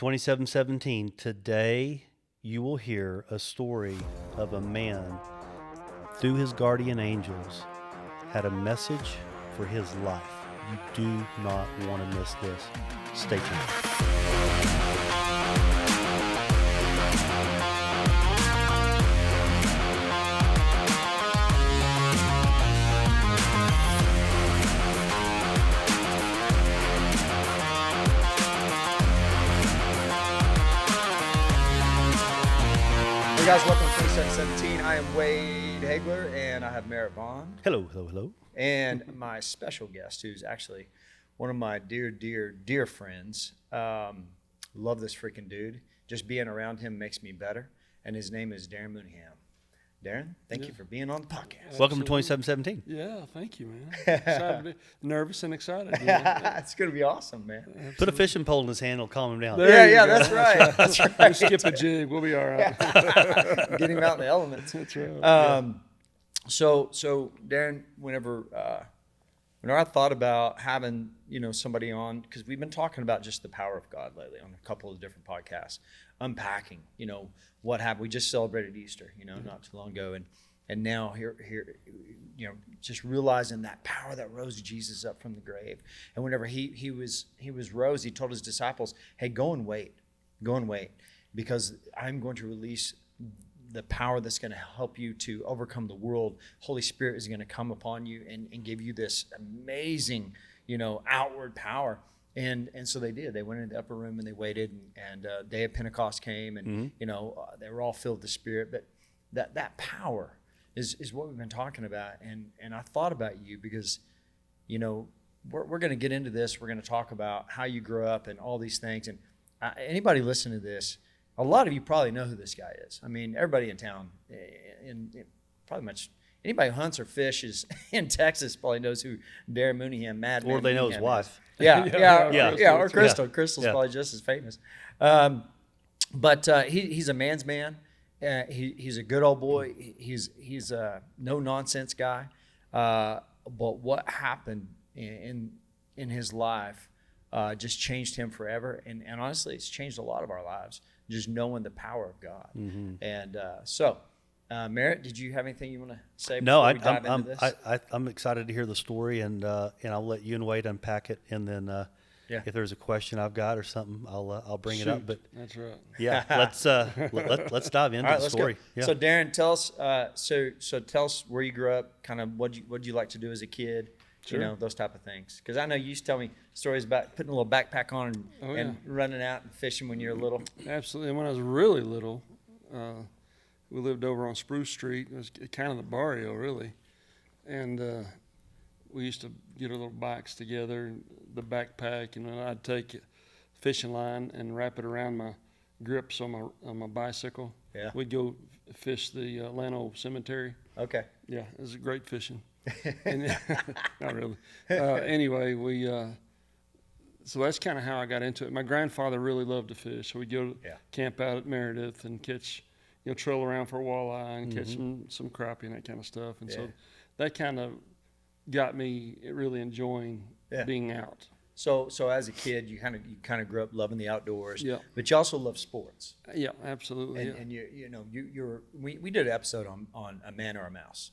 2717. Today, you will hear a story of a man, through his guardian angels, had a message for his life. You do not want to miss this. Stay tuned. Hey guys, welcome to 2717. I am Wade Hagler, and I have Merritt Vaughn. Hello, hello, hello. And my special guest, who's actually one of my dear friends. Love this freaking dude. Just being around him makes me better. And his name is Darren Mooneyham. Darren, thank you for being on the podcast. Welcome to 2717. Yeah, thank you, man. Excited to be nervous and excited. It's going to be awesome, man. Absolutely. Put a fishing pole in his hand, it'll calm him down. Yeah, that's right. That's right. We'll skip a jig. We'll be all right. Get him out in the elements. That's right. So Darren, whenever I thought about having, somebody on, because we've been talking about just the power of God lately on a couple of different podcasts, unpacking, what happened. We just celebrated Easter, not too long ago, and now here, just realizing that power that rose Jesus up from the grave. And whenever he was rose, he told his disciples, "Hey, go and wait, because I'm going to release the power that's going to help you to overcome the world. Holy Spirit is going to come upon you and give you this amazing, outward power." And so they did. They went into the upper room and they waited, and day of Pentecost came, and they were all filled with the Spirit. But that power is what we've been talking about. And I thought about you because, we're going to get into this. We're going to talk about how you grew up and all these things. And anybody listening to this, a lot of you probably know who this guy is. I mean, everybody in town, probably much anybody who hunts or fishes in Texas probably knows who Darren Mooneyham, Madman Or they know Mooneyham his wife. Yeah, or Crystal. Yeah. Crystal's probably just as famous. But he's a man's man. He's a good old boy. He's a no nonsense guy. But what happened in his life just changed him forever. And honestly, it's changed a lot of our lives, just knowing the power of God. Mm-hmm. And so, Merritt, did you have anything you want to say before we dive into this? I'm excited to hear the story, and I'll let you and Wade unpack it, and then if there's a question I've got or something, I'll bring it up. But that's right. Yeah, let's dive into the story. Yeah. So Darren, tell us. So tell us where you grew up. Kind of what'd you like to do as a kid? Sure. Those type of things. Because I know you used to tell me stories about putting a little backpack on and running out and fishing when you were little. Absolutely. And when I was really little, we lived over on Spruce Street. It was kind of the barrio, really. And we used to get our little bikes together, the backpack, and then I'd take a fishing line and wrap it around my grips on my bicycle. Yeah. We'd go fish the Llano Cemetery. Okay. Yeah, it was great fishing. And, not really. Anyway, so that's kind of how I got into it. My grandfather really loved to fish, so we'd go camp out at Meredith and catch, trail around for a walleye and catch some crappie and that kind of stuff. And so that kind of got me really enjoying being out. So as a kid, you kind of grew up loving the outdoors. Yeah. But you also love sports. Yeah, absolutely. And we did an episode on a man or a mouse.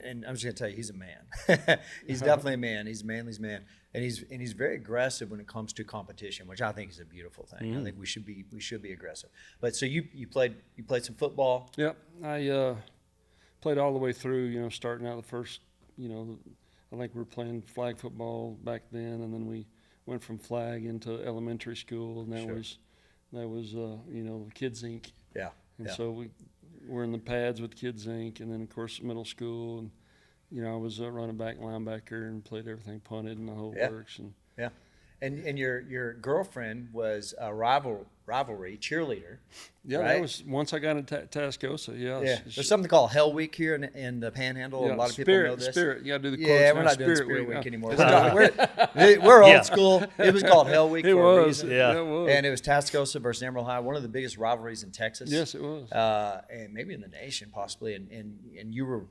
And I'm just gonna tell you, he's a man. He's definitely a man. He's a manly's man, and he's very aggressive when it comes to competition, which I think is a beautiful thing. I think we should be aggressive. But so you played some football. Yep, I played all the way through. Starting out the first, I think we were playing flag football back then, and then we went from flag into elementary school, and that was Kids Inc. Yeah. And so we were in the pads with Kids Inc. And then of course middle school, and I was a running back, linebacker, and played everything, punted, and the whole works. And And your girlfriend was a rivalry cheerleader. Yeah, right? That was once I got into Tascosa. Yeah. There's something called Hell Week here in the Panhandle. Yeah, a lot of people know this. Spirit. You got to do the quotes. Yeah, we're not doing Spirit Week anymore. We're old school. It was called Hell Week for a reason. Yeah, it was. And it was Tascosa versus Emerald High, one of the biggest rivalries in Texas. Yes, it was. And maybe in the nation, possibly. And you were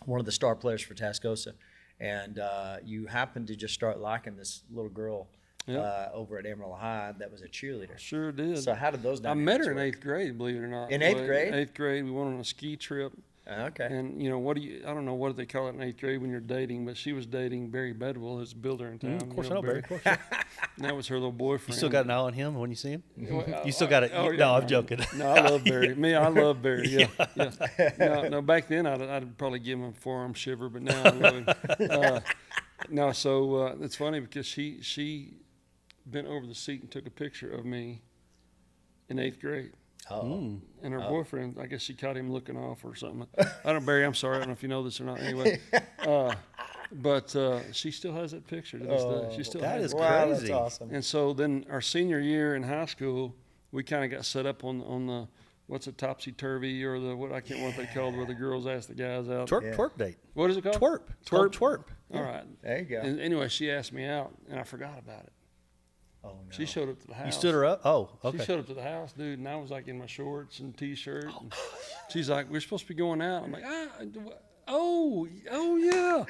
one of the star players for Tascosa. And you happened to just start liking this little girl over at Emerald High that was a cheerleader. Sure did. So how did those I dynamics met her in work? 8th grade, believe it or not. In 8th grade? 8th grade, we went on a ski trip. Okay. And, you know, I don't know what they call it in 8th grade when you're dating, but she was dating Barry Bedwell, who's a builder in town. Of course, you know, I know Barry. Of course, yeah. And that was her little boyfriend. You still got an eye on him when you see him? Well, You still got it? oh, yeah. No, I'm joking. No, I love Barry. I love Barry. Yeah. No, back then I'd probably give him a forearm shiver, but now I love him. No, so it's funny because she bent over the seat and took a picture of me in 8th grade. Oh. And her boyfriend, I guess she caught him looking off or something. I don't, Barry, I'm sorry. I don't know if you know this or not. Anyway, but she still has that picture to this day. She still that has is it. Wow, crazy. that's awesome. And so then our senior year in high school, we kind of got set up on the what's a topsy-turvy or the what I can't remember what they called where the girls ask the guys out. Twerp date. What is it called? Twerp. It's called twerp. All right. There you go. And anyway, she asked me out, and I forgot about it. Oh, no. She showed up to the house. You stood her up? Oh, okay. She showed up to the house, dude, and I was like in my shorts and T-shirt. And she's like, "We're supposed to be going out." I'm like, oh, yeah.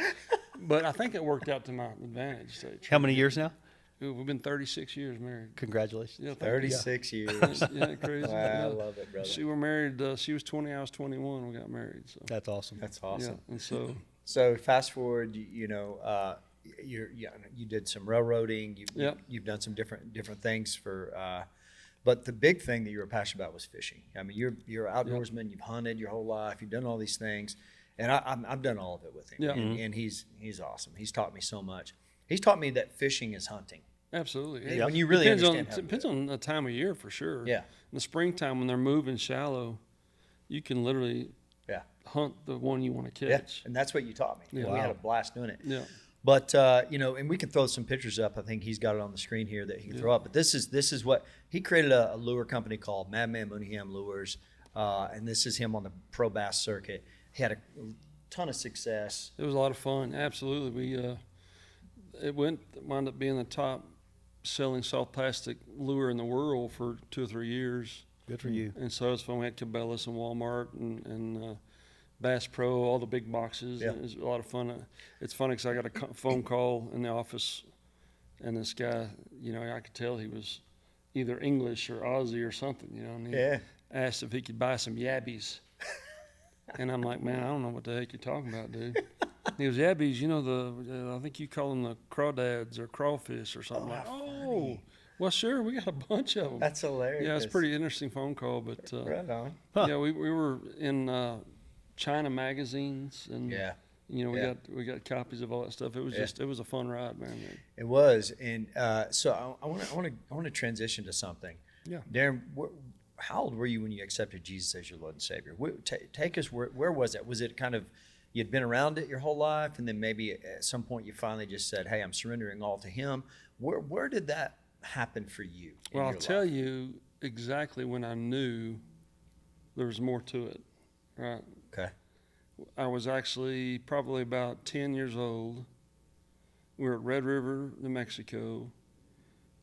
But I think it worked out to my advantage. How many years now? We've been 36 years married. Congratulations. Yeah, 36 years. Yeah, crazy. Wow, Yeah. I love it, brother. She were married. She was 20. I was 21. We got married. So That's awesome. That's awesome. yeah, and so So fast forward, you did some railroading. Yep. You've done some different things for. But the big thing that you were passionate about was fishing. I mean, you're an outdoorsman. You've hunted your whole life. You've done all these things, and I've done all of it with him. Yeah. And he's awesome. He's taught me so much. He's taught me that fishing is hunting. absolutely. Yeah. When you really depends understand on how to do depends it. on the time of year for sure. Yeah. In the springtime when they're moving shallow, you can literally Yeah. hunt the one you want to Yeah. catch. And that's what you taught me. Yeah. We had Wow. a blast doing it. Yeah. But and we can throw some pictures up. I think he's got it on the screen here that he can throw up. But this is what he created a lure company called Madman Mooneyham Lures, and this is him on the pro bass circuit. He had a ton of success. It was a lot of fun. Absolutely. We wound up being the top selling soft plastic lure in the world for 2 or 3 years. Good for you. And so it was fun. We had Cabela's and Walmart and Bass Pro, all the big boxes. Yeah. It was a lot of fun. It's funny because I got a phone call in the office, and this guy, I could tell he was either English or Aussie or something, and he asked if he could buy some yabbies. And I'm like, man, I don't know what the heck you're talking about, dude. He goes, yabbies, I think you call them the crawdads or crawfish or something. Well, sure, we got a bunch of them. That's hilarious. Yeah, it's a pretty interesting phone call, but Right on. yeah, we were in China magazines, and we got copies of all that stuff. It was it was a fun ride, man. It was, and so I want to transition to something. Yeah. Darren, how old were you when you accepted Jesus as your Lord and Savior? Take us where was it? Was it kind of you'd been around it your whole life, and then maybe at some point you finally just said, "Hey, I'm surrendering all to Him." Where did that happen for you? Well, I'll tell you exactly when I knew there was more to it. Right. Okay. I was actually probably about 10 years old. We were at Red River, New Mexico,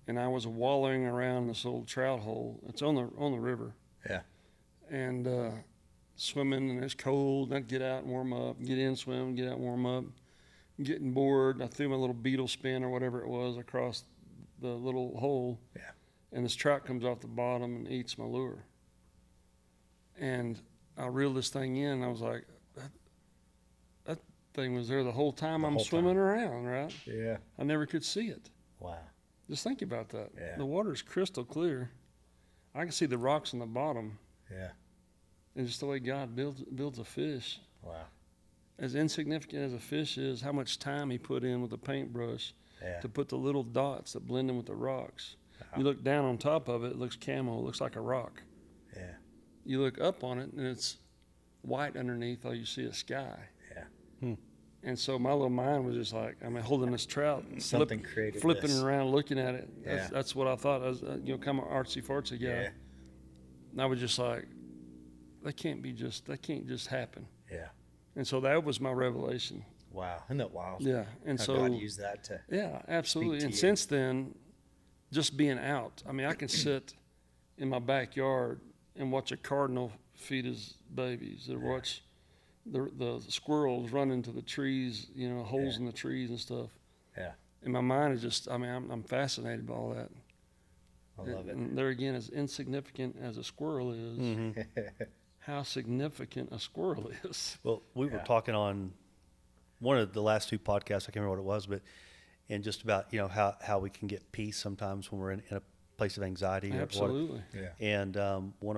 and I was wallowing around this old trout hole. It's on the river. Yeah. And swimming, and it's cold. And I'd get out and warm up, get in, swim, get out, warm up. Getting bored, I threw my little beetle spin or whatever it was across the little hole. Yeah. And this trout comes off the bottom and eats my lure. And I reeled this thing in, and I was like, that thing was there the whole time I'm swimming around, right? Yeah. I never could see it. Wow. Just think about that. Yeah. The water's crystal clear. I can see the rocks on the bottom. Yeah. And just the way God builds a fish. Wow. As insignificant as a fish is, how much time He put in with a paintbrush Yeah. to put the little dots that blend in with the rocks. Wow. You look down on top of it, it looks camo, it looks like a rock. Yeah. You look up on it, and it's white underneath, all you see is sky. Yeah. And so my little mind was just like, holding this trout, Something created flipping this. around, looking at it. Yeah. That's what I thought. I was, kind of artsy-fartsy guy. Yeah. And I was just like, that can't just happen. Yeah. And so that was my revelation. Wow. Isn't that wild? Yeah. And How so God used that to. yeah, absolutely. to And you. since then, just being out. I can sit in my backyard and watch a cardinal feed his babies, or watch the squirrels run into the trees, holes in the trees and stuff. Yeah. And my mind is just, I mean, I'm fascinated by all that. I love it. And there again, as insignificant as a squirrel is, Mm-hmm. how significant a squirrel is. Well, we were Yeah. talking on one of the last two podcasts. I can't remember what it was, but and just about how we can get peace sometimes when we're in a place of anxiety. or what- Absolutely. Yeah. And one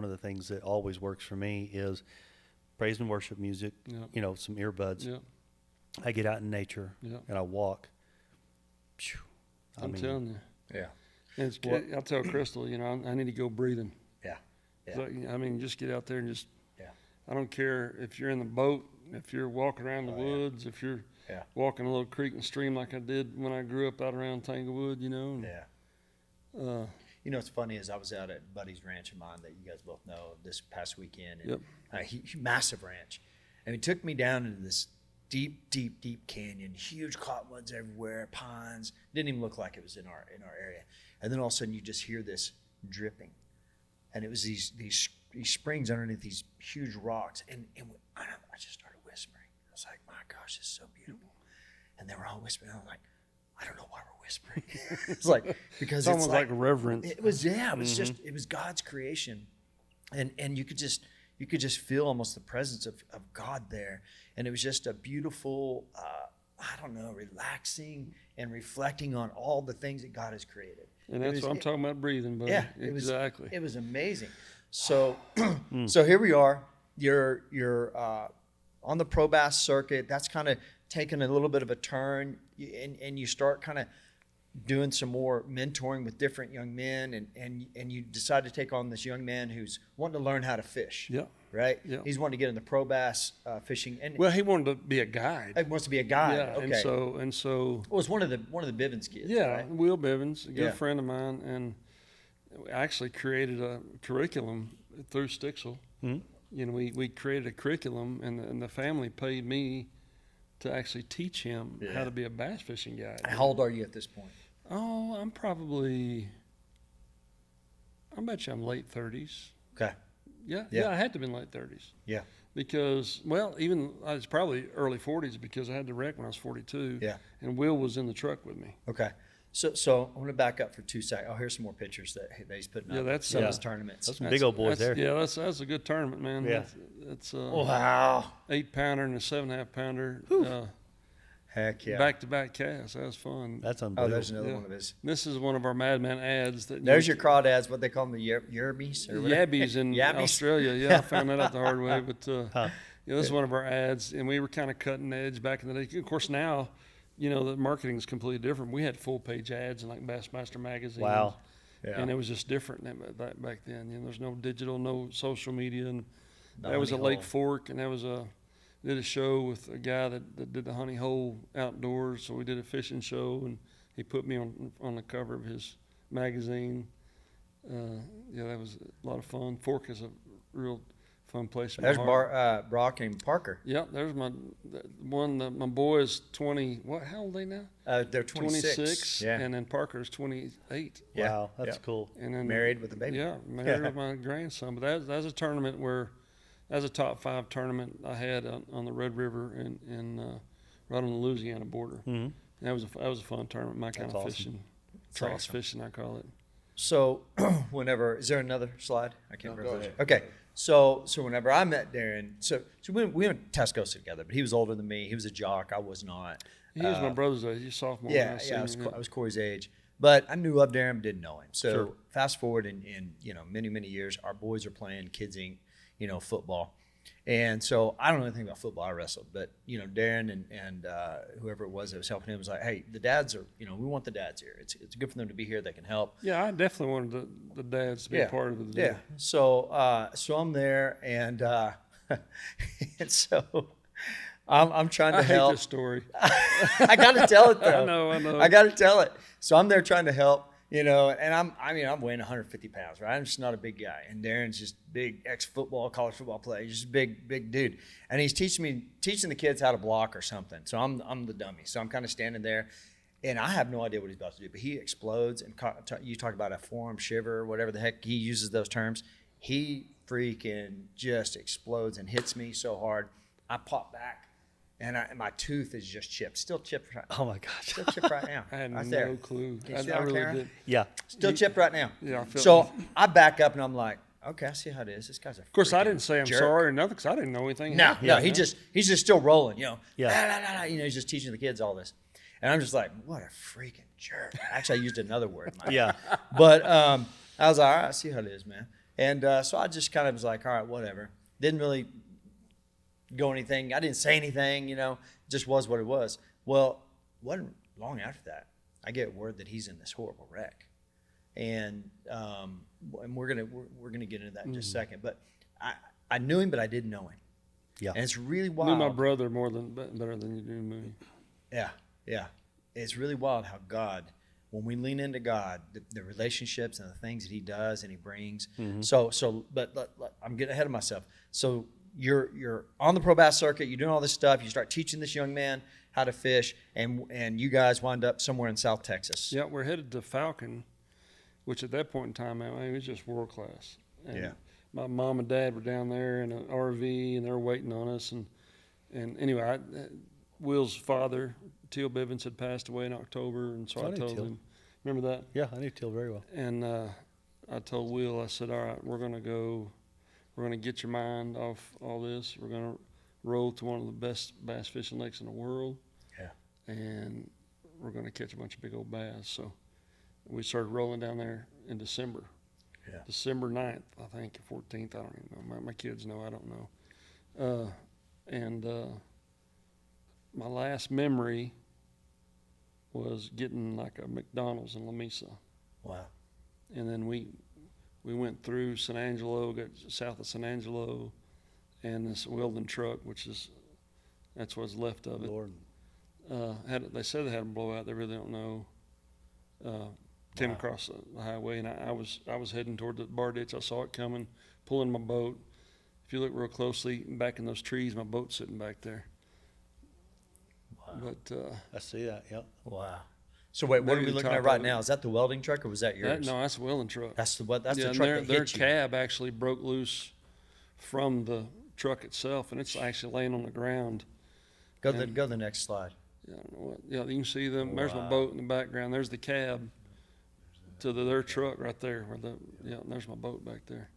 of the things that always works for me is praise and worship music. Yep. Some earbuds. Yep. I get out in nature Yep. and I walk. Phew, I'm telling you. Yeah. And it's, Well- I'll tell Crystal, I need to go breathing. Yeah. Yeah. So, I mean, just get out there and just, Yeah. I don't care if you're in the boat, if you're walking around the Oh, yeah. woods, if you're Yeah. walking a little creek and stream like I did when I grew up out around Tanglewood, and, Yeah. uh, What's funny is I was out at Buddy's ranch of mine that you guys both know this past weekend. And, Yep. massive ranch. And he took me down into this deep, deep, deep canyon, huge cottonwoods everywhere, pines. Didn't even look like it was in our area. And then all of a sudden you just hear this dripping. And it was these springs underneath these huge rocks. And I just started whispering. I was like, my gosh, this is so beautiful. And they were all whispering. I was like, I don't know why we're whispering. It's like, because it's almost like reverence. it was, it was just, it was God's creation. And you could just feel almost the presence of God there. And it was just a beautiful, relaxing and reflecting on all the things that God has created. And that's what I'm talking about, breathing, buddy. Yeah, exactly. It was amazing. So, so here we are. You're on the pro bass circuit. That's kind of taken a little bit of a turn, and you start kind of doing some more mentoring with different young men, and you decide to take on this young man who's wanting to learn how to fish. Yeah. Right. Yeah. He's wanting to get into pro bass fishing, and Well, he wanted to be a guide. he wants to be a guide. Yeah. Okay. And so. Well, it's one of the Bivens kids. Yeah, Right? Will Bivens, a good Yeah. friend of mine, and I actually created a curriculum through Stixel. Mm-hmm. We created a curriculum, and the family paid me to actually teach him Yeah. how to be a bass fishing guide. How old are you at this point? Oh, I bet you I'm late 30s. Okay. Yeah, I had to have been late 30s. Yeah. Because, even I was probably early 40s because I had the wreck when I was 42. Yeah. And Will was in the truck with me. Okay. So I'm going to back up for 2 seconds. Oh, here's some more pictures that he's putting Yeah, up. that's, some of uh, his tournaments. That's some big old boys there. Yeah, that's a good tournament, man. Yeah. That's Wow. 8-pounder and a 7.5 pounder. Heck yeah. Back-to-back casts. That was fun. That's Oh, unbelievable. there's another Yeah. one of his. This is one of our Madman ads. There's your crawdads, what they call them, the yerbies? Or whatever. Yabbies in Yabbies? Australia. Yeah, I found that out the hard way. But Huh. this is one of our ads, and we were kind of cutting edge back in the day. Of course, now, the marketing is completely different. We had full-page ads in like Bassmaster magazine. Wow. Yeah. And it was just different back then. There's no digital, no social media, and The that was at honey Lake hole. Fork, and did a show with a guy that did the honey hole outdoors. So we did a fishing show, and he put me on the cover of his magazine. That was a lot of fun. Fork is a real fun place. in my There's heart. Brock and Parker. Yep, there's my boys 20. How old are they now? They're 26. Yeah. And then Parker's 28. Yeah. Wow, that's Yeah. cool. And then Married with a baby. Yeah, married with my grandson. But that's a tournament where that's a top 5 tournament I had on the Red River and right on the Louisiana border. Mm-hmm. That was a fun tournament. My kind That's of awesome. fishing, That's trash awesome. fishing, I call it. So is there another slide? I can't No, remember. go ahead. Okay. So whenever I met Darren, so we went to Tascosa together, but he was older than me. He was a jock. I was not. He was my brother's age. He's sophomore. Yeah, when I was seen him. I was Corey's age, but I knew of Darren, didn't know him. So Sure. fast forward in many years, our boys are playing Kids Inc. Football, and so I don't know anything about football. I wrestled, but Darren and whoever it was that was helping him was like, hey, the dads are we want the dads here. It's good for them to be here. They can help. Yeah, I definitely wanted the dads to be a part of it. Yeah. So I'm there, and and so I'm trying to I hate help. this story. I got to tell it though. I know. I got to tell it. So I'm there trying to help, and I'm weighing 150 pounds, right? I'm just not a big guy, and Darren's just big college football player, just a big dude, and he's teaching the kids how to block or something. So I'm the dummy. So I'm kind of standing there. And I have no idea what he's about to do, but he explodes. And you talk about a forearm shiver, whatever the heck he uses those terms. He freaking just explodes and hits me so hard. I pop back, and my tooth is just chipped, still chipped. Oh my gosh. Still chipped right now. I had right no there. clue. Can you see I that on really camera? did. Yeah. Still chipped right now. Yeah, I felt So it. I back up and I'm like, okay, I see how it is. This guy's a. Of course, I freaking didn't say I'm jerk. sorry or nothing because I didn't know anything. No, happened, no, you know? he's just still rolling, you know. Yeah. La, la, la, la, you know, he's just teaching the kids all this, and I'm just like, what a freaking jerk. Actually, I used another word. Yeah. But I was like, all right, I see how it is, man. And so I just kind of was like, all right, whatever. Didn't really go anything. I didn't say anything, you know. It just was what it was. Well, wasn't long after that, I get word that he's in this horrible wreck, and we're gonna get into that in just a second. But I knew him, but I didn't know him. Yeah. And it's really Knew wild. my brother better than you do me. Yeah, yeah. It's really wild how God, when we lean into God, the relationships and the things that He does and He brings. But I'm getting ahead of myself. So you're on the pro bass circuit. You're doing all this stuff. You start teaching this young man how to fish, and you guys wind up somewhere in South Texas. Yeah, we're headed to Falcon, which at that point in time, man, it was just world class. And Yeah. my mom and dad were down there in an RV, and they were waiting on us. And anyway, Will's father, Teal Bivens, had passed away in October, and so I I knew told Teal. him. Remember that? Yeah, I knew Teal very well. And I told Will, I said, all right, we're going to get your mind off all this. We're going to roll to one of the best bass fishing lakes in the world. Yeah. And we're going to catch a bunch of big old bass. So we started rolling down there in December. Yeah. December 9th, I think, or 14th, I don't even know. My kids know, I don't know. And my last memory was getting like a McDonald's in La Mesa. Wow. And then we went through San Angelo, got south of San Angelo, and this Weldon truck, that's what's left of it. Lord. They said they had a blowout. They really don't know. Came across the highway, and I was heading toward the bar ditch. I saw it coming, pulling my boat. If you look real closely, back in those trees, my boat's sitting back there. Wow. But I see that. Yep. Wow. So wait, what are Maybe we the looking top at right of it. now? Is that the welding truck, or was that yours? that's a Weldon truck. That's the truck and that their hit you. cab actually broke loose from the truck itself, and it's actually laying on the ground. Go to the next slide. Yeah, I don't know what. Yeah, you can see them. There's my Wow. boat in the background. There's the cab to their truck right there. And there's my boat back there.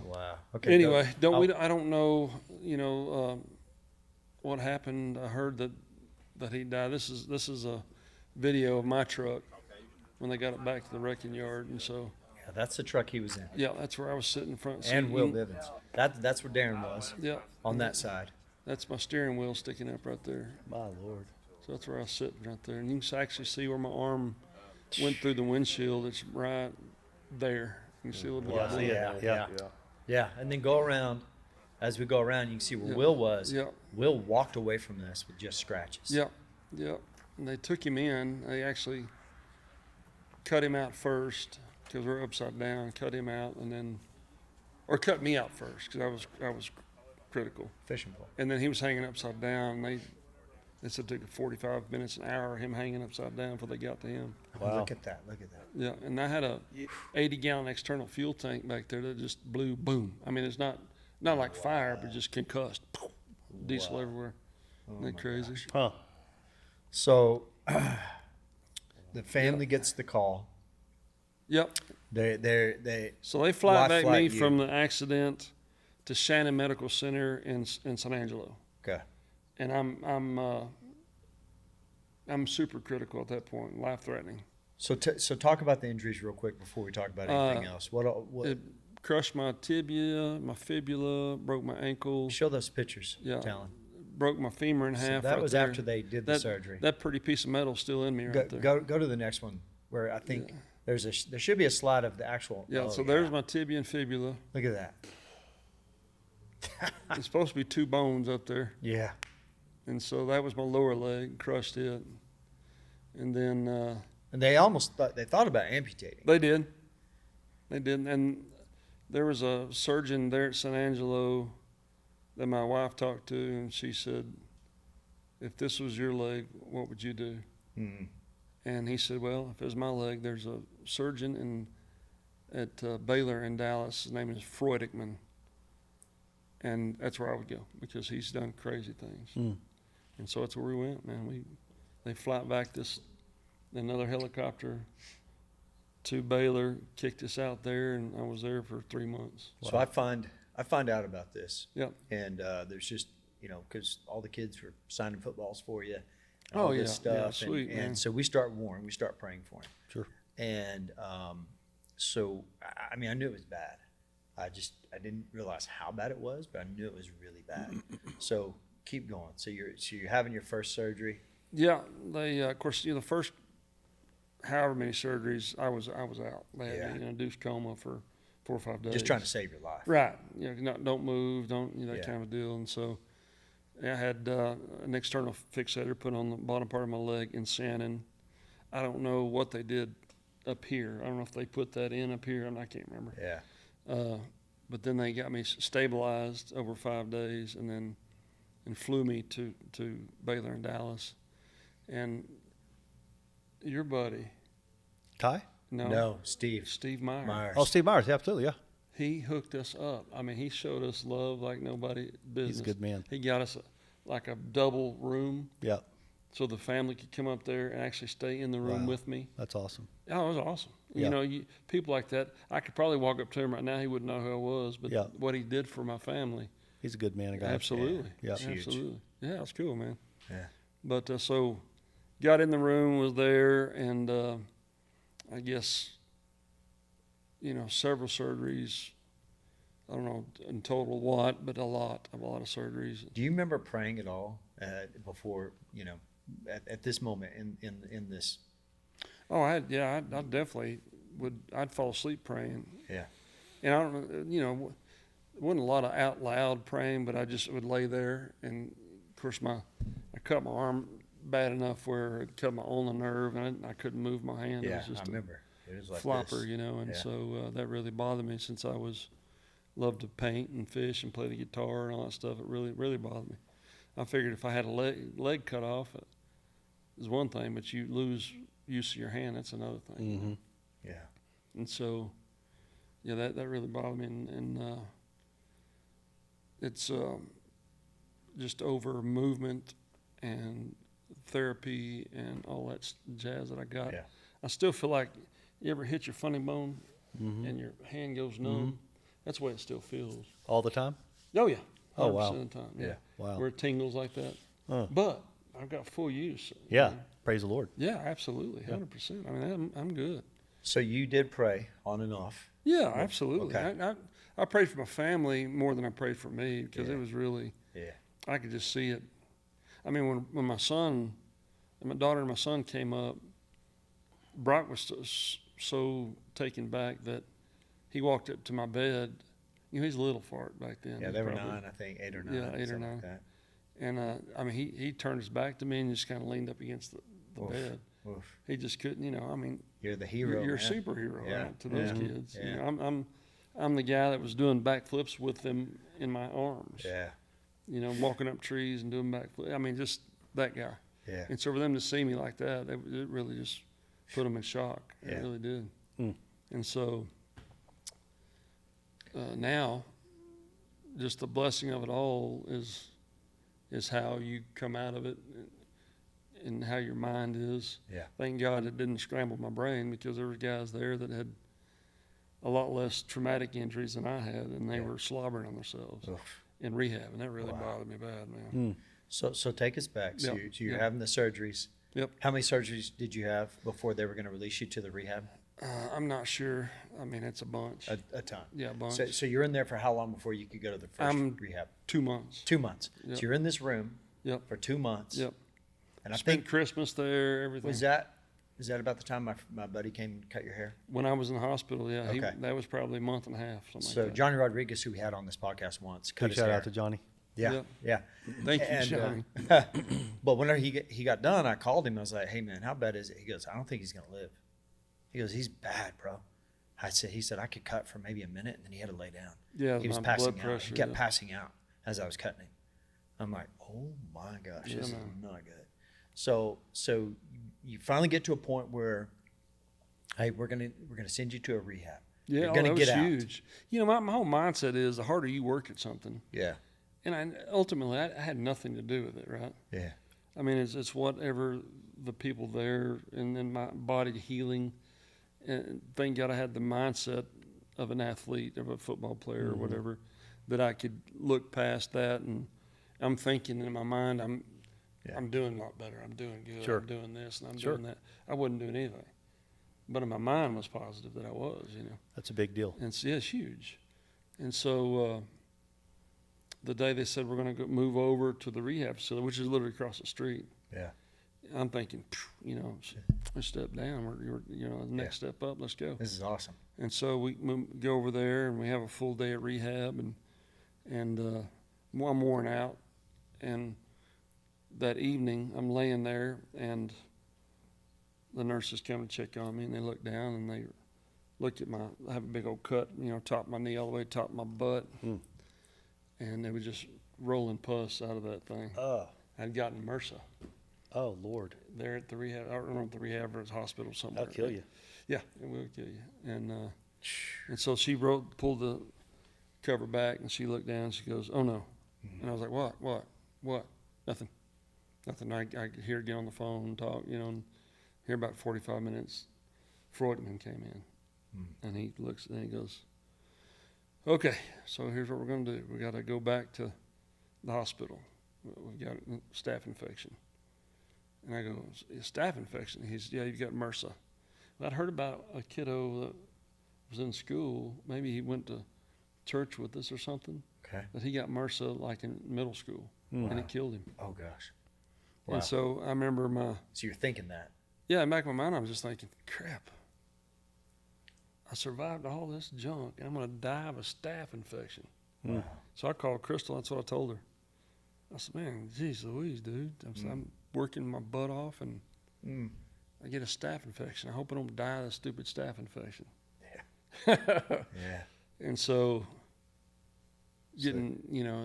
Wow. Okay. Anyway, go. I don't know. What happened. I heard that he died. This is a video of my truck when they got it back to the wrecking yard, and so Yeah, that's the truck he was in. yeah, that's where I was sitting in front. And seat. Will Bivens. That's where Darren was Yeah, on that side. that's my steering wheel sticking up right there. My Lord. So that's where I was sitting right there, and you can actually see where my arm went through the windshield. It's right there. You can see a little bit. Yeah, of I blood. see it. Yeah. Yeah, and then go around. As we go around, you can see where Yeah. Will was. Yeah. Will walked away from this with just scratches. Yep, yep. And they took him in. They actually cut him out first because we're upside down. Cut him out, and then, or cut me out first because I was critical. Fishing pole. And then he was hanging upside down. They said it took 45 minutes, an hour, him hanging upside down before they got to him. Wow. Look at that. Look at that. Yeah, and I had a 80-gallon external fuel tank back there that just blew, boom. I mean, it's not like fire, but just concussed. Diesel everywhere. Isn't that crazy? Huh. So the family gets the call. Yep. They So they fly Why back flight me you? from the accident to Shannon Medical Center in San Angelo, okay. and I'm super critical at that point, life threatening. So talk about the injuries real quick before we talk about anything else. What It crushed my tibia, my fibula, broke my ankle, show those pictures, Yeah. Talon. broke my femur in So half. that right was there. after they did the surgery. That pretty piece of metal's still in me right there. Go to the next one where I think there should be a slide of the actual. Yeah. oh, So there's my tibia and fibula. Look at that. It's supposed to be two bones up there. Yeah. And so that was my lower leg, crushed it. And then And they thought about amputating. they did. And there was a surgeon there at San Angelo that my wife talked to, and she said, if this was your leg, what would you do? Mm. And he said, well, if it was my leg, there's a surgeon at Baylor in Dallas. His name is Freudichman. And that's where I would go because he's done crazy things. Mm. And so that's where we went, man. They fly back another helicopter to Baylor, kicked us out there, and I was there for 3 months. So I find out about this. Yep. And there's just, because all the kids were signing footballs for you. And Oh, all yeah. this stuff. Yeah, sweet, man. And so we start warring. We start praying for him. Sure. And so, I mean, I knew it was bad. I didn't realize how bad it was, but I knew it was really bad. So keep going. So you're having your first surgery. Yeah, they of course the first however many surgeries I was out. They had me in induced coma for 4 or 5 days. Just trying to save your life. Right. Don't move, that Yeah. kind of deal. And so I had an external fixator put on the bottom part of my leg in Shannon. I don't know what they did up here. I don't know if they put that in up here, and I can't remember. Yeah. But then they got me stabilized over 5 days, and flew me to Baylor in Dallas. And your buddy, Kai? No, Steve. Steve Myers. Oh, Steve Myers. Yeah, absolutely. Yeah. He hooked us up. I mean, he showed us love like nobody business. He's a good man. He got us like a double room, Yeah. so the family could come up there and actually stay in the room Wow. with me. That's awesome. Oh, it was awesome. Yeah. People like that, I could probably walk up to him right now. He wouldn't know who I was, but Yeah. what he did for my family, He's a good man. A guy. absolutely. Yeah. It's huge. Absolutely. Yeah, it's cool, man. Yeah. But so got in the room, was there, and I guess, several surgeries. I don't know in total what, but a lot of surgeries. Do you remember praying at all before, at this moment in this? Oh, I definitely would. I'd fall asleep praying. Yeah. And I don't know, it wasn't a lot of out loud praying, but I just would lay there. And of course, I cut my arm bad enough where it cut my ulnar nerve, and I couldn't move my hand. It Yeah, was just I remember. It was like flopper, this. and Yeah. so that really bothered me since I loved to paint and fish and play the guitar and all that stuff. It really, really bothered me. I figured if I had a leg cut off, it is one thing, but you lose use of your hand, that's another thing. Mm-hmm. Yeah. And so, yeah, that really bothered me. And it's just over movement and therapy and all that jazz that I got. Yeah. I still feel like you ever hit your funny bone Mm-hmm. and your hand goes numb. That's the way it still feels. All the time. Oh, yeah. 100% Oh, wow. of the time. Yeah. Yeah. Wow. Where it tingles like that. Huh. But I've got full use. Yeah. Praise the Lord. Yeah, absolutely. 100%. I mean, I'm good. So you did pray on and off. Yeah, absolutely. Okay. I prayed for my family more than I prayed for me because Yeah. it was really, Yeah. I could just see it. I mean, when my daughter and my son came up, Brock was so taken back that he walked up to my bed. He's a little fart back then. Yeah, He's they were probably- 9, I think, 8 or 9. Yeah, 8 or something 9. Like that. And I mean, he turned his back to me and just kind of leaned up against the Oof. bed. Oof. He just couldn't, I mean, You're the hero. you're a man. superhero, Yeah. right, to those Yeah. kids. Yeah. I'm the guy that was doing backflips with them in my arms. Yeah. Walking up trees and doing backflips. I mean, just that guy. Yeah. And so for them to see me like that, it really just put them in shock. It Yeah. really did. Mm. And so now, just the blessing of it all is how you come out of it and how your mind is. Yeah. Thank God it didn't scramble my brain because there were guys there that had a lot less traumatic injuries than I had, and they Yeah. were slobbering on themselves Oof. in rehab, and that really Wow. bothered me bad, man. So take us back. So, Yep. you're Yep. having the surgeries. Yep. How many surgeries did you have before they were going to release you to the rehab? I'm not sure. I mean, it's a bunch. A ton. Yeah, a bunch. So you're in there for how long before you could go to the 1st rehab? 2 months. 2 months. Yep. So you're in this room Yep. for 2 months. Yep. And I Spent think, Christmas there, everything. is that about the time my buddy came and cut your hair? When I was in the hospital, yeah. Okay. That was probably a month and a half, something So like that. Johnny Rodriguez, who we had on this podcast once, cut Big his shout hair. out to Johnny. Yeah, Yep. yeah. Thank you, And, Johnny. but whenever he got done, I called him. I was like, "Hey man, how bad is it?" He goes, "I don't think he's gonna live." He goes, "He's bad, bro." He said I could cut for maybe a minute, and then he had to lay down. Yeah, He was my passing blood out. pressure. He kept yeah. passing out as I was cutting him. I'm like, "Oh my gosh, Yeah, this is man. not good." So you finally get to a point where, hey, we're gonna send you to a rehab. Yeah, You're gonna that get was out. huge. My whole mindset is the harder you work at something, Yeah, and ultimately I had nothing to do with it, right? yeah, I mean, it's whatever the people there, and then my body healing. And thank God I had the mindset of an athlete, of a football player or whatever, that I could look past that. And I'm thinking in my mind, I'm doing a lot better. I'm doing good. Sure. I'm doing this and I'm doing that. I wasn't doing anything. But in my mind was positive that I was, That's a big deal. And it's huge. And so the day they said we're going to move over to the rehab facility, which is literally across the street. Yeah. I'm thinking, a step down, or the next step up, let's go. This is awesome. And so we go over there, and we have a full day at rehab, and I'm worn out. And that evening, I'm laying there, and the nurses come to check on me, and they look down, and they look at I have a big old cut, top of my knee all the way to top of my butt. And they were just rolling pus out of that thing. I'd gotten MRSA. Oh, Lord. There at the rehab, I don't know if the rehab or the hospital somewhere. That'll kill you. Yeah, it will kill you. And so she pulled the cover back, and she looked down, and she goes, "Oh, no." And I was like, what? Nothing. I could hear her get on the phone and talk, and here about 45 minutes, Freudman came in. And he looks and he goes, "Okay, so here's what we're going to do. We got to go back to the hospital. We've got a staph infection." And I go, "Staph infection?" He said, "Yeah, you've got MRSA." Well, I'd heard about a kiddo that was in school. Maybe he went to church with us or something. Okay. That he got MRSA like in middle school, and it killed him. Oh, gosh. Wow. And so I remember So you're thinking that. in the back of my mind, I was just thinking, crap. I survived all this junk, and I'm going to die of a staph infection. Wow. So I called Crystal. That's what I told her. I said, "Man, geez Louise, dude. I'm working my butt off, and I get a staph infection. I hope I don't die of a stupid staph infection." Yeah. And so and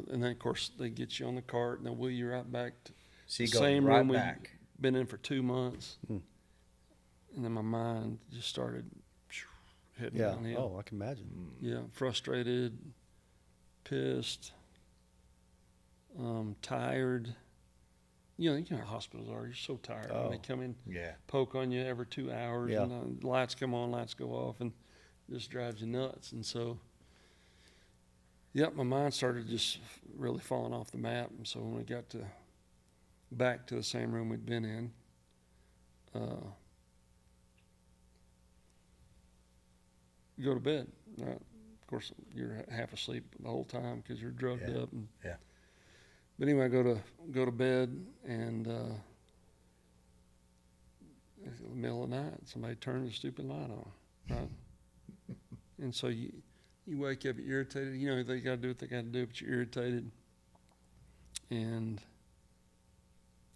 then, of course, they get you on the cart, and they'll wheel you right back to So you the go same right room back. we'd been in for 2 months. And then my mind just started heading Yeah. downhill. Oh, I can imagine. Yeah, frustrated, pissed, tired. You know how hospitals are. You're so tired when they come in, poke on you every 2 hours, Yeah. and lights come on, lights go off, and it just drives you nuts. And so, my mind started just really falling off the map. And so when we got back to the same room we'd been in, you go to bed. Of course, you're half asleep the whole time because you're drugged up. But anyway, I go to bed, and in the middle of the night, somebody turned the stupid light on, right? And so you wake up, you're irritated. They got to do what they got to do, but you're irritated. And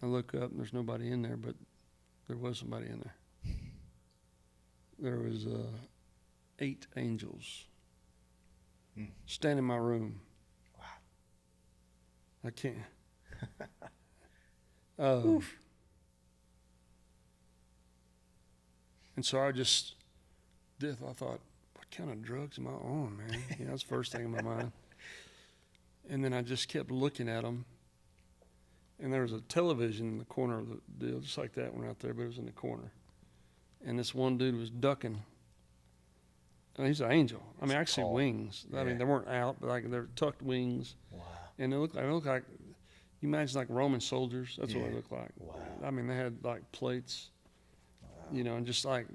I look up, and there's nobody in there, but there was somebody in there. There was 8 angels standing in my room. Wow. I can't. And so I thought, what kind of drugs am I on, man? That's the first thing in my mind. And then I just kept looking at them. And there was a television in the corner of the deal, just like that one out there, but it was in the corner. And this one dude was ducking. And he's an angel. I mean, I could see wings. I mean, they weren't out, but they're tucked wings. Wow. And they looked like, you imagine like Roman soldiers. That's what they looked like. Wow. I mean, they had like plates, and just like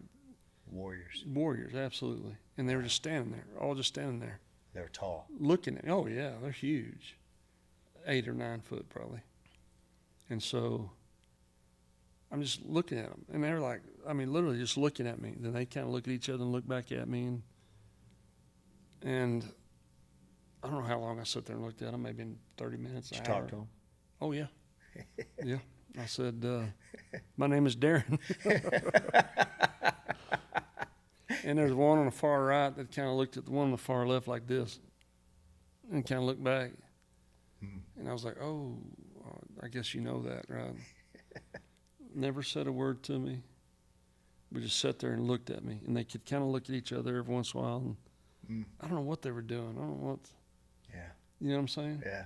Warriors. Warriors, absolutely. And they were just standing there, all just standing there. They were tall. Looking at, oh yeah, they're huge. 8 or 9 foot probably. And so I'm just looking at them, and they're like, literally just looking at me. Then they kind of look at each other and look back at me, and I don't know how long I sat there and looked at them. Maybe in 30 minutes. Did you talk to them? Oh yeah, yeah. I said, "My name is Darren." And there's one on the far right that kind of looked at the one on the far left like this, and kind of looked back. And I was like, "Oh, I guess you know that, right?" Never said a word to me, but just sat there and looked at me. And they could kind of look at each other every once in a while. And I don't know what they were doing. I don't know what. Yeah. You know what I'm saying? Yeah.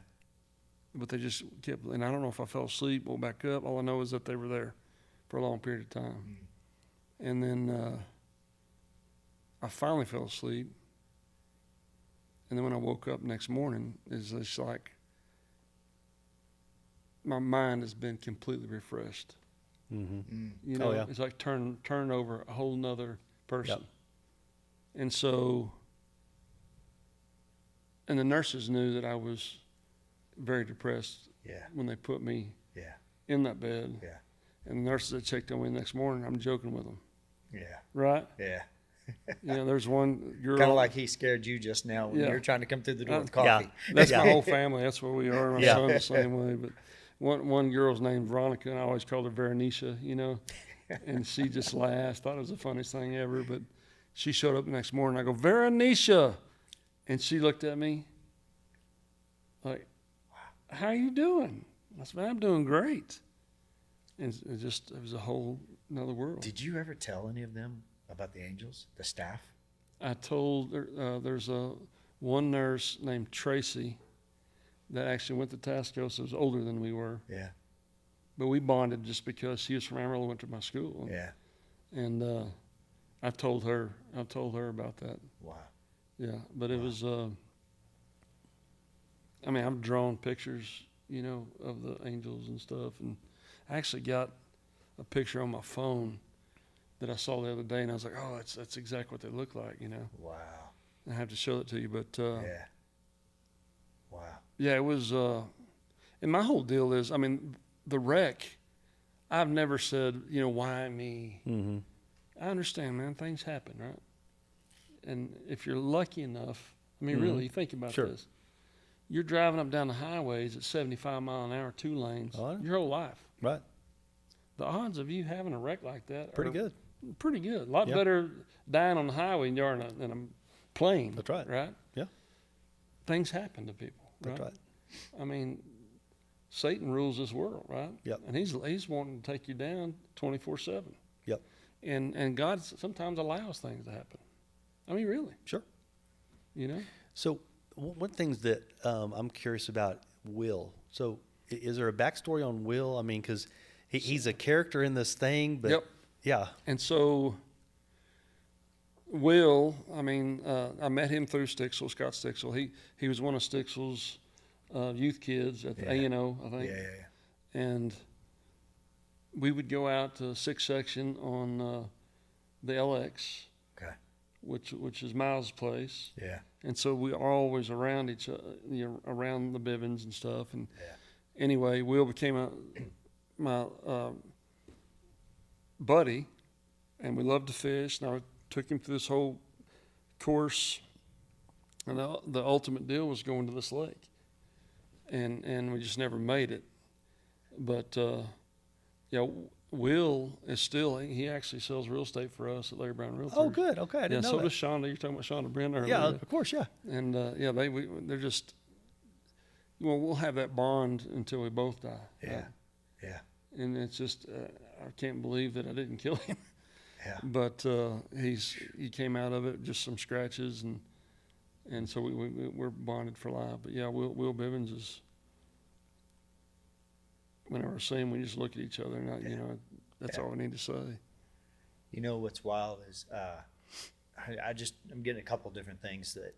but they just kept, and I don't know if I fell asleep, woke back up. All I know is that they were there for a long period of time. And then I finally fell asleep. And then when I woke up next morning, it's just like my mind has been completely refreshed. You know, it's like turn over a whole nother person. Yep. And so, and the nurses knew that I was very depressed when they put me in that bed. Yeah. And the nurses that checked on me the next morning, I'm joking with them. Yeah. Right? Yeah. You know, there's one girl. Kind of like he scared you just now when you were trying to come through the door with coffee. Yeah. That's my whole family. That's where we are. My son's the same way. But one girl's named Veronica, and I always called her Veronica, you know. And she just laughed. Thought it was the funniest thing ever. But she showed up the next morning. I go, Veronica. And she looked at me like, how are you doing? I said, man, I'm doing great. And it was a whole another world. Did you ever tell any of them about the angels, the staff? I told, there's one nurse named Tracy that actually went to Tascosa, was older than we were. Yeah. But we bonded just because she was from Amarillo, went to my school. Yeah. And I told her about that. Wow. Yeah, but it was, I mean, I've drawn pictures, you know, of the angels and stuff. And I actually got a picture on my phone that I saw the other day, and I was like, oh, that's exactly what they look like, you know. Wow. I have to show it to you, but yeah. Wow. Yeah, it was, and my whole deal is, I mean, the wreck, I've never said, you know, why me? Mm-hmm. I understand, man, things happen, right? And if you're lucky enough, I mean, really, think about this. You're driving up down the highways at 75 mile an hour, 2 lanes, your whole life. Right. The odds of you having a wreck like that pretty good. Pretty good. A lot better dying on the highway than you are in a plane. That's right. Right? Yeah. Things happen to people. Right? That's right. I mean, Satan rules this world, right? Yep. And he's wanting to take you down 24/7. Yep. And God sometimes allows things to happen. I mean, really. Sure. You know? So one thing that I'm curious about Will. So is there a backstory on Will? I mean, because he's a character in this thing, but yeah. And so Will, I mean, I met him through Stixel, Scott Stixel. He was one of Stixel's youth kids at the A&O, I think. Yeah. And we would go out to 6th section on the LX. Okay. Which is Miles' place. Yeah. And so we are always around each other, you know, around the Bivens and stuff. And anyway, Will became my buddy, and we loved to fish. And I took him through this whole course, and the ultimate deal was going to this lake, and we just never made it. But Will is still, he actually sells real estate for us at Larry Brown Realty. Oh, good. Okay, I didn't know so that. does Shonda. You're talking about Shonda Brenda earlier. Yeah, of course, yeah. And they're just, well, we'll have that bond until we both die. Yeah, right? Yeah. And it's just, I can't believe that I didn't kill him. Yeah. But he came out of it just some scratches, and so we're bonded for life. But yeah, Will Bivens is. Whenever I see him, we just look at each other, and you know, that's all I need to say. You know what's wild is I'm getting a couple different things that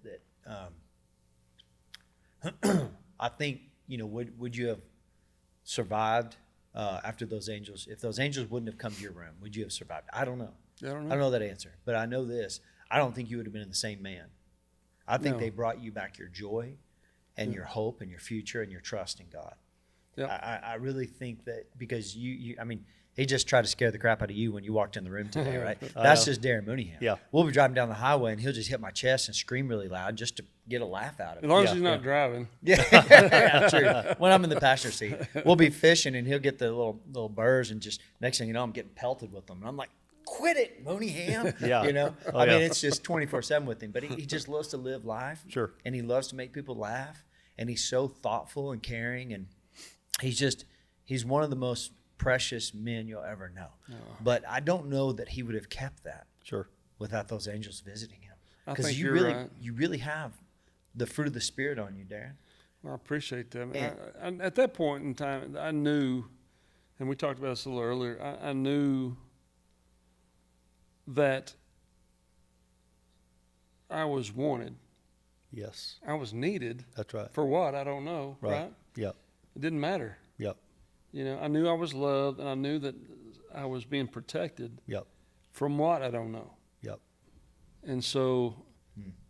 I think, you know, would you have survived after those angels? If those angels wouldn't have come to your room, would you have survived? I don't know. I don't know that answer, but I know this: I don't think you would have been the same man. I think they brought you back your joy, and your hope, and your future, and your trust in God. Yep. I really think that because you I mean, he just tried to scare the crap out of you when you walked in the room today, right? That's just Darren Mooneyham. Yeah. We'll be driving down the highway, and he'll just hit my chest and scream really loud just to get a laugh out of it. As long as he's not driving. Yeah, true. When I'm in the passenger seat, we'll be fishing, and he'll get the little burrs, and just next thing you know, I'm getting pelted with them. And I'm like, quit it, Mooneyham. You know? I mean, it's just 24/7 with him. But he just loves to live life. Sure. And he loves to make people laugh. And he's so thoughtful and caring, and he's one of the most precious men you'll ever know. Oh. But I don't know that he would have kept that without those angels visiting him. Because you really have the fruit of the Spirit on you, Darren. I appreciate that. And- At that point in time, I knew, and we talked about this a little earlier, I knew that I was wanted. Yes. I was needed. That's right. For what? I don't know. Right? Yep. It didn't matter. Yep. You know, I knew I was loved, and I knew that I was being protected. Yep. From what? I don't know. Yep. And so,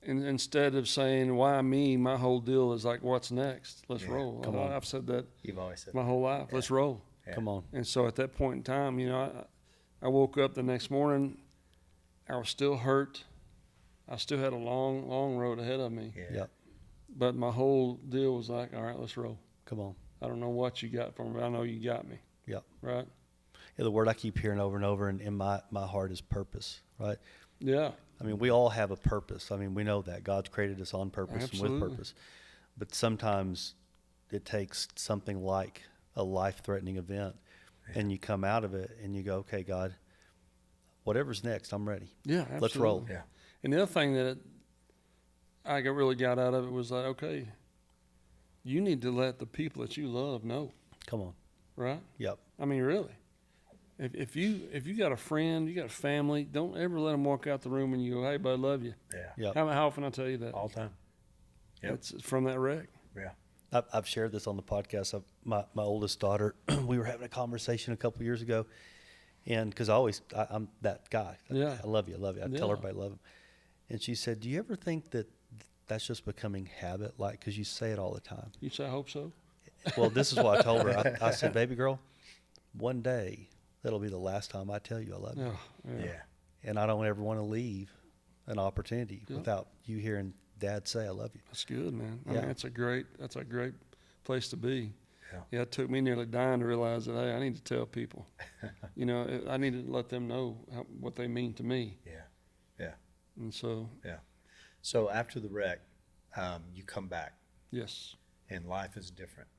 instead of saying, why me, my whole deal is like, what's next? Let's roll. Come on. I've said that You've always said my whole life. Let's roll. Yeah. Come on. And so at that point in time, you know, I woke up the next morning. I was still hurt. I still had a long, long road ahead of me. Yeah. Yep. But my whole deal was like, all right, let's roll. Come on. I don't know what you got for me, but I know you got me. Yep. Right? Yeah, the word I keep hearing over and over in my heart is purpose, right? Yeah. I mean, we all have a purpose. I mean, we know that God's created us on purpose and Absolutely. with purpose. But sometimes it takes something like a life-threatening event, and you come out of it and you go, okay, God, whatever's next, I'm ready. Yeah, absolutely. Let's roll. Yeah. And the other thing that I really got out of it was like, okay, you need to let the people that you love know, Come on. right? Yep. I mean, really. If you got a friend, you got a family, don't ever let them walk out the room and you go, hey, bud, love you. Yeah. Yep. How often I tell you that? All the time. Yep. It's from that wreck. Yeah. I've shared this on the podcast. My oldest daughter, we were having a conversation a couple years ago, and because I'm that guy. Yeah. I love you. I tell Yeah. everybody I love them. And she said, do you ever think that that's just becoming habit, like, because you say it all the time? You say, I hope so. Well, this is what I told her. I said, baby girl, one day that'll be the last time I tell you I love you. Yeah. Yeah. And I don't ever want to leave an opportunity Yeah. without you hearing Dad say I love you. That's good, man. I Yeah. mean, that's a great place to be. Yeah. It took me nearly dying to realize that, hey, I need to tell people. You know, I need to let them know what they mean to me. Yeah. Yeah. And so, So after the wreck, you come back yes. and life is different.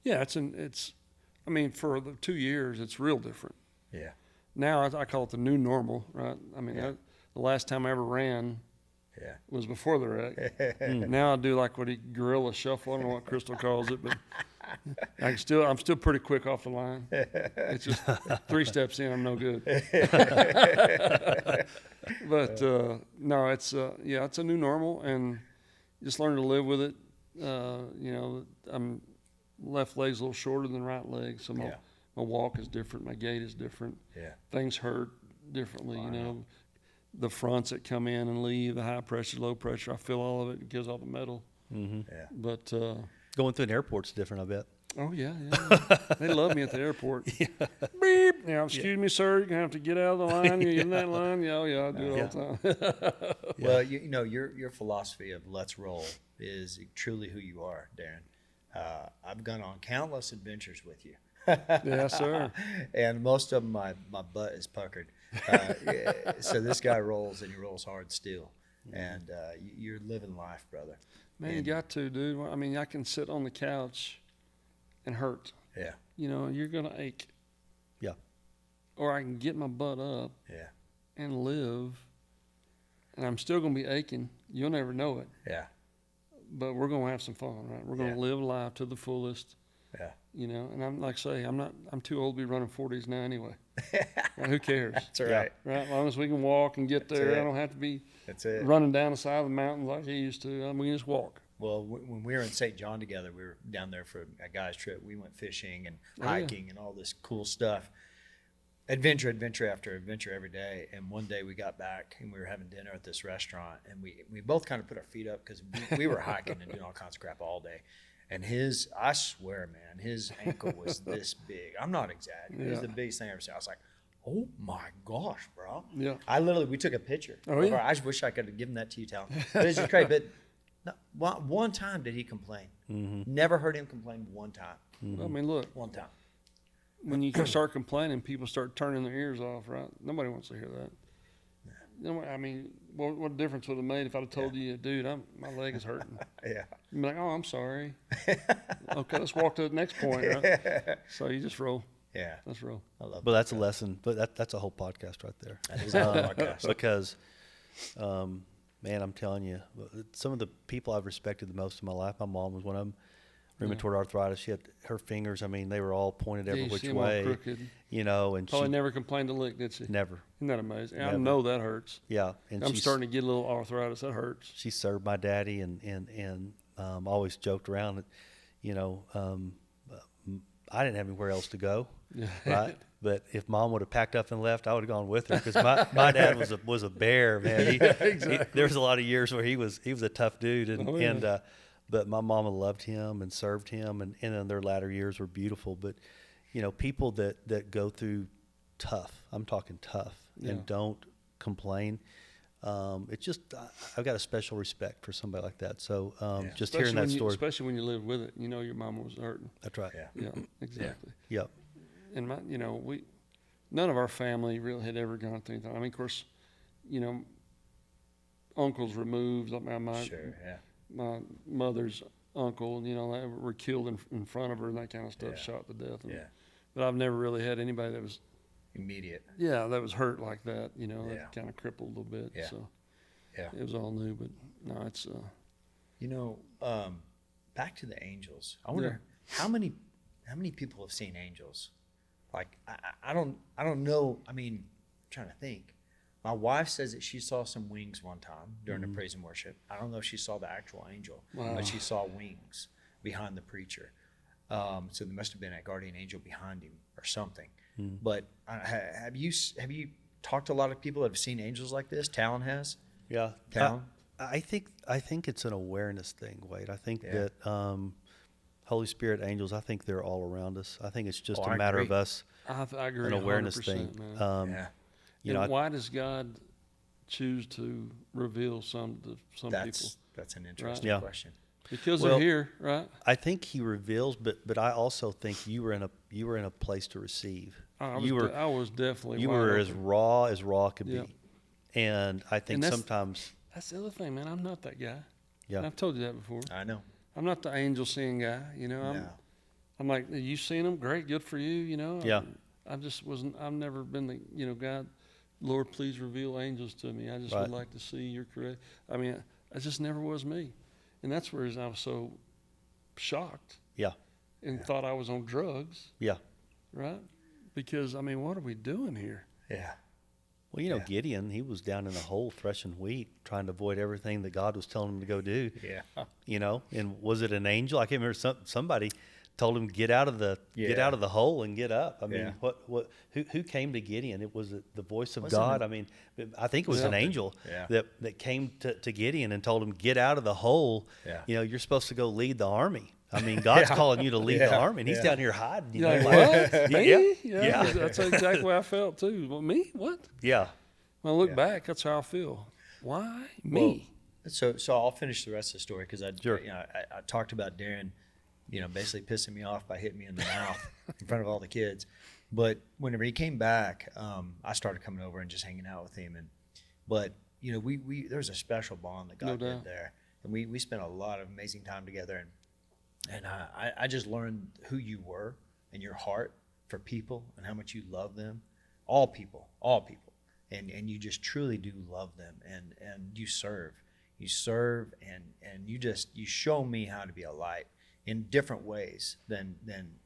Yeah, I mean, for the 2 years, it's real different. Yeah. Now I call it the new normal, right? I mean, Yeah. the last time I ever ran Yeah. was before the wreck. Now I do like what gorilla shuffle. I don't know what Crystal calls it, but I'm still pretty quick off the line. It's just 3 steps in, I'm no good. But no, it's a new normal, and just learn to live with it. You know, I'm left leg's a little shorter than right leg, so my walk is different, my gait is different. Yeah. Things hurt differently, you know. The fronts that come in and leave, the high pressure, low pressure, I feel all of it because all the metal. Mm-hmm. Yeah. But Going through an airport's different, I bet. oh yeah, they love me at the airport. Beep. Now, excuse me, sir, you're gonna have to get out of the line. You're in that line. Yeah, I do it all the time. Well, you know, your philosophy of let's roll is truly who you are, Darren. I've gone on countless adventures with you. Yes, sir. And most of them, my butt is puckered. So this guy rolls, and he rolls hard still. And you're living life, brother. Man, you got to, dude. I mean, I can sit on the couch and hurt. Yeah. You know, you're gonna ache. Yeah. Or I can get my butt up Yeah. and live, and I'm still gonna be aching. You'll never know it. Yeah. But we're gonna have some fun, right? We're gonna Yeah. live life to the fullest. Yeah. You know, and I'm like I say, I'm too old to be running 40s now anyway. Right, who cares? That's right. Right? As long as we can walk and get That's there, it. I don't have to be That's it. running down the side of the mountain like he used to. We can just walk. Well, when we were in St. John together, we were down there for a guy's trip. We went fishing and Oh, yeah. hiking and all this cool stuff. Adventure after adventure every day. And one day we got back and we were having dinner at this restaurant, and we both kind of put our feet up because we were hiking and doing all kinds of crap all day. And I swear, man, his ankle was this big. I'm not exaggerating. It was Yeah. the biggest thing I ever seen. I was like, oh my gosh, bro. Yeah. We took a picture. Oh, yeah. I just wish I could have given that to you, Tal. But it's just crazy. But no, one time did he complain. Mm-hmm. Never heard him complain one time. I mean, look, One time. when you start complaining, people start turning their ears off, right? Nobody wants to hear that. I mean, what difference would it have made if I'd have told you, dude, my leg is hurting? Yeah. You'd be like, oh, I'm sorry. Okay, let's walk to the next point, right? So you just roll. Yeah. Let's roll. I love But that's a lesson. But that's a whole podcast right there. that. Is a podcast. Because Man, I'm telling you, some of the people I've respected the most in my life, my mom was one of them. Rheumatoid arthritis. She had her fingers. I mean, they were all pointed every you which see 'em all way. crooked. And Probably she never complained a lick, did she? never. Isn't that amazing? I Never. know that hurts. Yeah, and I'm starting to get a little arthritis. That hurts. She served my daddy, and always joked around that, I didn't have anywhere else to go, right? But if Mom would have packed up and left, I would have gone with her because my dad was a bear, man. There was a lot of years where he was a tough dude, but my mama loved him and served him, and then their latter years were beautiful. But people that go through tough, I'm talking tough, and don't complain. It's just I've got a special respect for somebody like that. So just Especially hearing that story, especially when you live with it, your mama was hurting. that's right. Yeah, exactly. Yeah. And none of our family really had ever gone through anything. I mean, of course, uncles removed. Like my mother's uncle, they were killed in front of her and that kind of stuff, shot to death. But I've never really had anybody that was immediate. Yeah, that was hurt like that. That kind of crippled a little bit. Yeah. So Yeah. it was all new, but no, it's. Back to the angels. I wonder how many people have seen angels. Like I don't know. I mean, I'm trying to think. My wife says that she saw some wings one time during the praise and worship. I don't know if she saw the actual angel, but she saw wings behind the preacher. So there must have been a guardian angel behind him or something. But have you talked to a lot of people that have seen angels like this? Talon has. Yeah. Talon. I think it's an awareness thing, Wade. I think that Holy Spirit angels, I think they're all around us. I think it's just a matter of us, I agree, an awareness 100%, thing. Man. Why does God choose to reveal some to some people? That's an interesting question. Because they're here, right? I think He reveals, but I also think you were in a place to receive. I was definitely. You were as raw could be, and I think sometimes that's the other thing, man. I'm not that guy. Yeah, and I've told you that before. I know. I'm not the angel seeing guy. I'm like, you seen them? Great, good for you. Yeah. I just wasn't. I've never been the God. Lord, please reveal angels to me. I just would like to see your correct. I mean, it just never was me, and that's where I was so shocked. Yeah. And thought I was on drugs. Yeah. Right. Because what are we doing here? Yeah. Well, Gideon, he was down in a hole threshing wheat, trying to avoid everything that God was telling him to go do. Yeah. And was it an angel? I can't remember. Somebody told him get out of the hole and get up. I mean, who came to Gideon? It was the voice of God. I mean, I think it was an angel that came to Gideon and told him get out of the hole. Yeah. You're supposed to go lead the army. I mean, God's calling you to lead the army, and He's down here hiding. What? Me? Yeah. That's exactly what I felt too. Well, me? What? Yeah. When I look back, that's how I feel. Why me? Well, so I'll finish the rest of the story because I talked about Darren, basically pissing me off by hitting me in the mouth in front of all the kids. But whenever he came back, I started coming over and just hanging out with him. But we there was a special bond that God did there, and we spent a lot of amazing time together. And I just learned who you were and your heart for people and how much you love them, all people, and you just truly do love them and you serve and you show me how to be a light in different ways than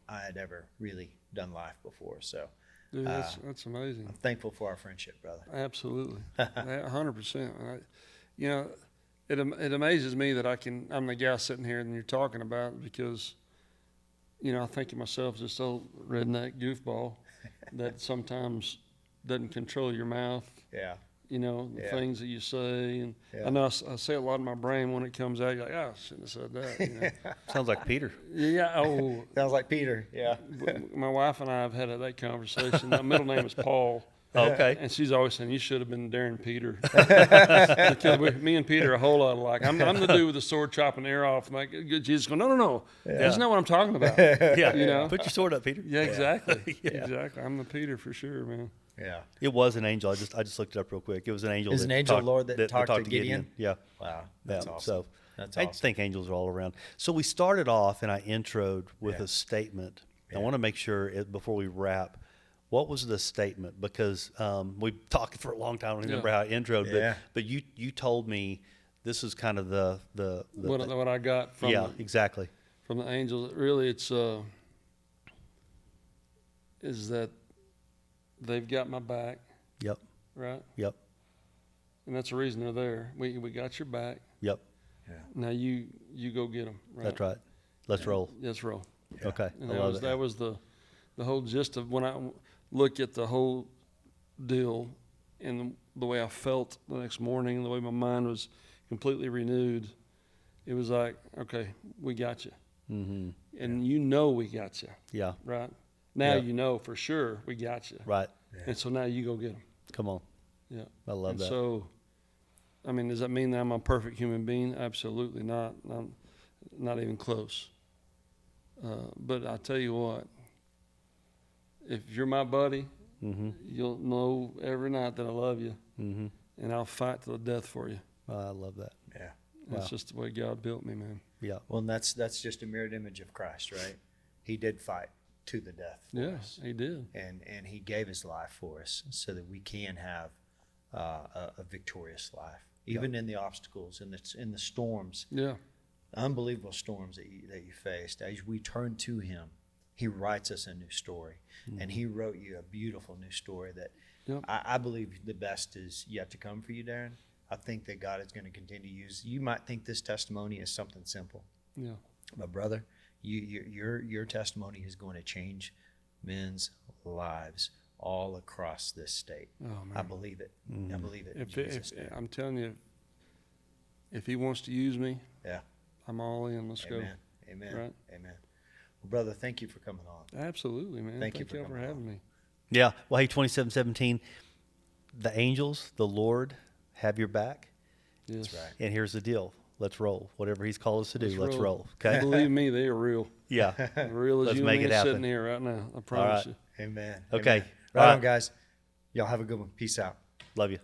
I had ever really done life before. So, dude, that's amazing. I'm thankful for our friendship, brother. Absolutely, 100%. It amazes me that I'm the guy sitting here and you're talking about it because, I think of myself as this old redneck goofball that sometimes doesn't control your mouth. Yeah. The things that you say. And I know I say a lot in my brain when it comes out. You're like, I shouldn't have said that. Sounds like Peter. Yeah. Oh. Sounds like Peter. Yeah. My wife and I have had that conversation. My middle name is Paul. Okay. And she's always saying, you should have been Darren Peter. Because me and Peter are a whole lot alike. I'm the dude with the sword chopping the ear off. I'm like, Jesus going, no. Yeah. That's not what I'm talking about. Yeah. Put your sword up, Peter. Yeah, exactly. Exactly. I'm the Peter for sure, man. Yeah. It was an angel. I just looked it up real quick. It was an angel. It was an angel, Lord, that talked to Gideon. Yeah. Wow. That's awesome. So that's I awesome. think angels are all around. So we started off and I introed with a statement. I want to make sure before we wrap, What was the statement? Because we've talked for a long time. I don't remember how I introed, but you told me this is kind of the what I got from exactly from the angels. Really, it's is that they've got my back. Yep. Right. Yep. And that's the reason they're there. We got your back. Yep. Yeah. Now you go get them. Right? That's right. Let's roll. Let's roll. Yeah. Okay. And that was the whole gist of when I look at the whole deal and the way I felt the next morning and the way my mind was completely renewed. It was like, okay, we got you. Mm-hmm. And we got you. Yeah. Right? Now for sure we got you. Right. Yeah. And so now you go get them. Come on. Yeah. I love that. So, I mean, does that mean that I'm a perfect human being? Absolutely not. I'm not even close. But I tell you what, if you're my buddy, you'll know every night that I love you, and I'll fight to the death for you. I love that. Yeah. That's just the way God built me, man. Yeah. Well, and that's just a mirrored image of Christ, right? He did fight to the death for us. He did. And he gave his life for us so that we can have a victorious life, even in the obstacles, in the storms. Yeah. Unbelievable storms that you faced. As we turn to him, he writes us a new story. And he wrote you a beautiful new story that I believe the best is yet to come for you, Darren. I think that God is going to continue to use. You might think this testimony is something simple. Yeah. But brother, your testimony is going to change men's lives all across this state. Oh, man. I believe it. I believe it. I'm telling you, if he wants to use me, I'm all in. Let's go. Amen. Right? Amen. Well, brother, thank you for coming on. Absolutely, man. Thank you for having me. Yeah. Well, hey, 27:17, the angels, the Lord, have your back. Yes. That's right. And here's the deal. Let's roll. Whatever he's called us to do, let's roll. Okay. Believe me, they are real. Yeah. Real as let's you make and it me happen. sitting here right now. I promise you. Amen. Okay. Amen. Right on, guys. Y'all have a good one. Peace out. Love you.